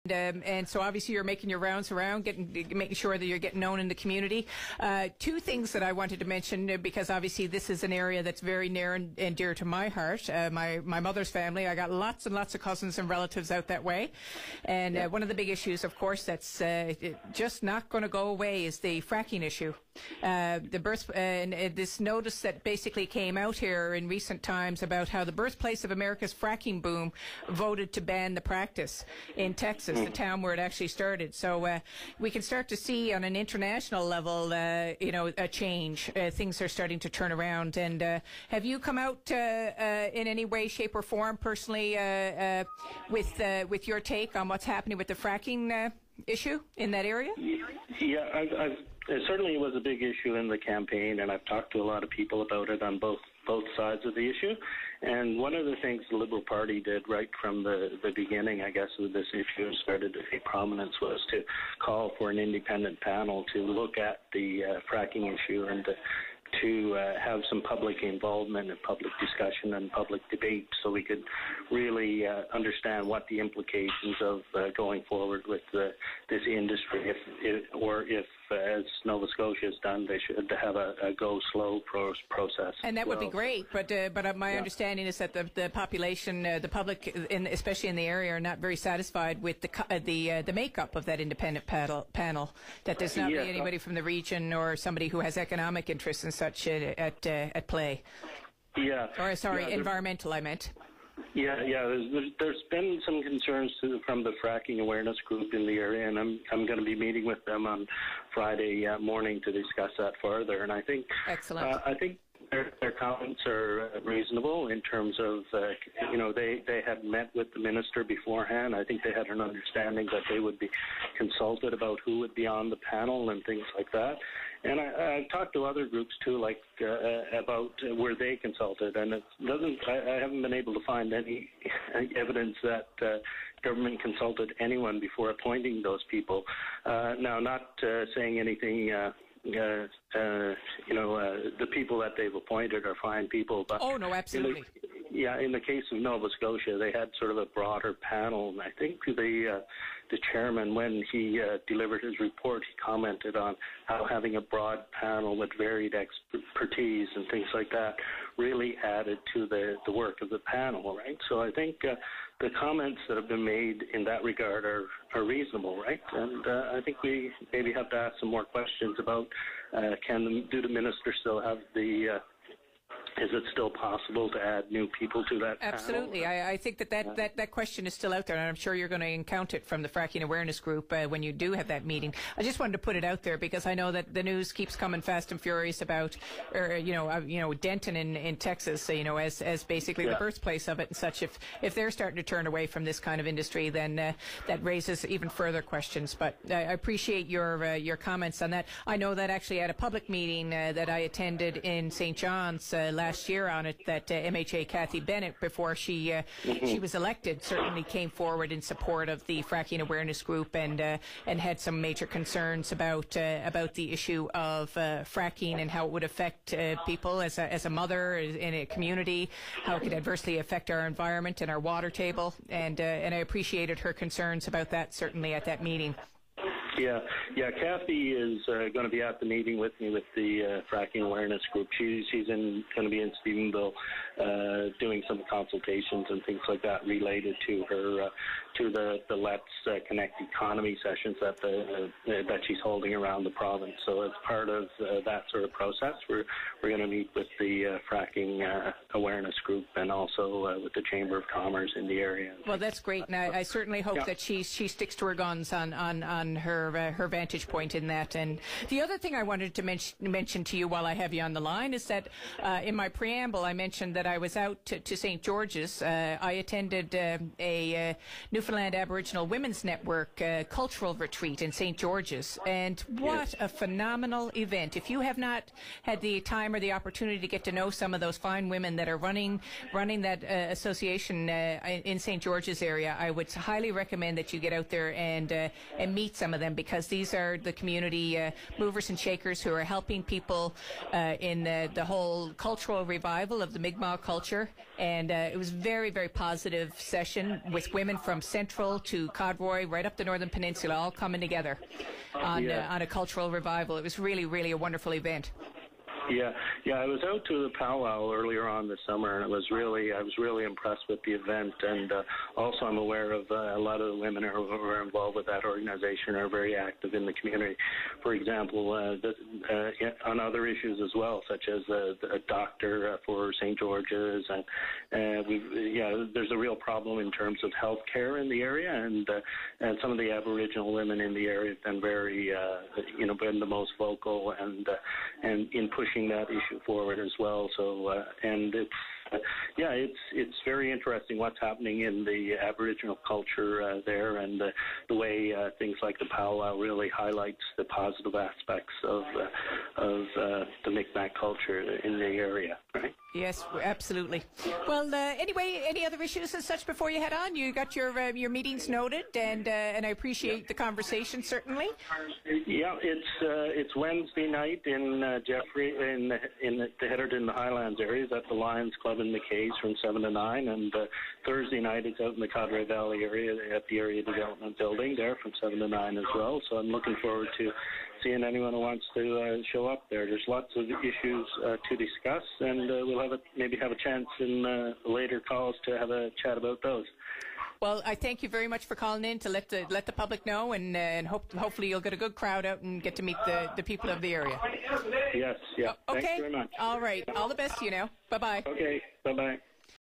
And so obviously you're making your rounds around, making sure that you're getting known in the community. Two things that I wanted to mention, because obviously this is an area that's very near and dear to my heart. My mother's family, I got lots and lots of cousins and relatives out that way. And one of the big issues, of course, that's just not going to go away is the fracking issue. This notice that basically came out here in recent times about how the birthplace of America's fracking boom voted to ban the practice in Texas, the town where it actually started. So we can start to see on an international level, a change. Things are starting to turn around. And have you come out in any way, shape, or form personally with your take on what's happening with the fracking issue in that area? Yeah, certainly it was a big issue in the campaign, and I've talked to a lot of people about it on both sides of the issue. And one of the things the Liberal Party did right from the beginning, I guess, with this issue started to take prominence was to call for an independent panel to look at the fracking issue and to have some public involvement and public discussion and public debate so we could really understand what the implications of going forward with this industry, if as Nova Scotia has done, they should have a go slow process. And that would be great, but my understanding is that the population, the public, especially in the area, are not very satisfied with the makeup of that independent panel. That there's not really anybody from the region or somebody who has economic interests and such at play. Yeah. Or sorry, environmental, I meant. Yeah. There's been some concerns from the fracking awareness group in the area, and I'm going to be meeting with them on Friday morning to discuss that further. And I think, excellent. I think their comments are reasonable in terms of, they had met with the minister beforehand. I think they had an understanding that they would be consulted about who would be on the panel and things like that. And I've talked to other groups too, like about were they consulted, and I haven't been able to find any evidence that government consulted anyone before appointing those people. Now, not saying anything. The people that they've appointed are fine people, but oh no, absolutely. In the case of Nova Scotia, they had sort of a broader panel, and I think the chairman, when he delivered his report, he commented on how having a broad panel with varied expertise and things like that really added to the work of the panel, right? So I think the comments that have been made in that regard are reasonable, right? And I think we maybe have to ask some more questions about do the minister still have the is it still possible to add new people to that panel? Absolutely. I think that question is still out there, and I'm sure you're going to encounter it from the fracking awareness group when you do have that meeting. I just wanted to put it out there because I know that the news keeps coming fast and furious about, Denton in Texas, as basically the birthplace of it and such. If they're starting to turn away from this kind of industry, then that raises even further questions. But I appreciate your comments on that. I know that actually at a public meeting that I attended in St. John's last year on it, that MHA Kathy Bennett, before she was elected, certainly came forward in support of the fracking awareness group and had some major concerns about the issue of fracking and how it would affect people as a mother in a community, how it could adversely affect our environment and our water table, and I appreciated her concerns about that certainly at that meeting. Yeah. Kathy is going to be at the meeting with me with the fracking awareness group. She's going to be in Stephenville doing some consultations and things like that related to her to the Let's Connect Economy sessions that she's holding around the province. So as part of that sort of process, we're going to meet with the fracking awareness group and also with the Chamber of Commerce in the area. Well, that's great, and I certainly hope that she sticks to her guns on her vantage point in that. And the other thing I wanted to mention to you while I have you on the line is that in my preamble I mentioned that I was out to St. George's. I attended a Newfoundland Aboriginal Women's Network cultural retreat in St. George's, and what a phenomenal event. If you have not had the time or the opportunity to get to know some of those fine women that are running that association in St. George's area, I would highly recommend that you get out there and meet some of them. them, because these are the community movers and shakers who are helping people in the whole cultural revival of the Mi'kmaq culture. And it was very, very positive session with women from Central to Codroy, right up the Northern Peninsula, all coming together on a cultural revival. It was really, really a wonderful event. Yeah, I was out to the powwow earlier on this summer, and I was really impressed with the event. And also, I'm aware of a lot of the women who are involved with that organization are very active in the community. For example, on other issues as well, such as a doctor for St. George's, and there's a real problem in terms of health care in the area, and some of the Aboriginal women in the area have been very, been the most vocal and in pushing that issue forward as well. So and it's very interesting what's happening in the Aboriginal culture there, and the way things like the powwow really highlights the positive aspects of the Mi'kmaq culture in the area, right? Yes, absolutely. Well, anyway, any other issues and such before you head on? You got your meetings noted, and I appreciate the conversation, certainly. Yeah, it's Wednesday night in Jeffrey in the Heatherton Highlands areas at the Lions Club in McKay's from 7 to 9, and Thursday night it's out in the Codroy Valley area at the Area Development Building there from 7 to 9 as well. So I'm looking forward to seeing anyone who wants to show up there. There's lots of issues to discuss, and we'll maybe have a chance in later calls to have a chat about those. Well, I thank you very much for calling in to let the public know, and hopefully you'll get a good crowd out and get to meet the people of the area. Yes, yeah. Okay. Thanks very much. All right. All the best to you now. Bye-bye. Okay, bye-bye.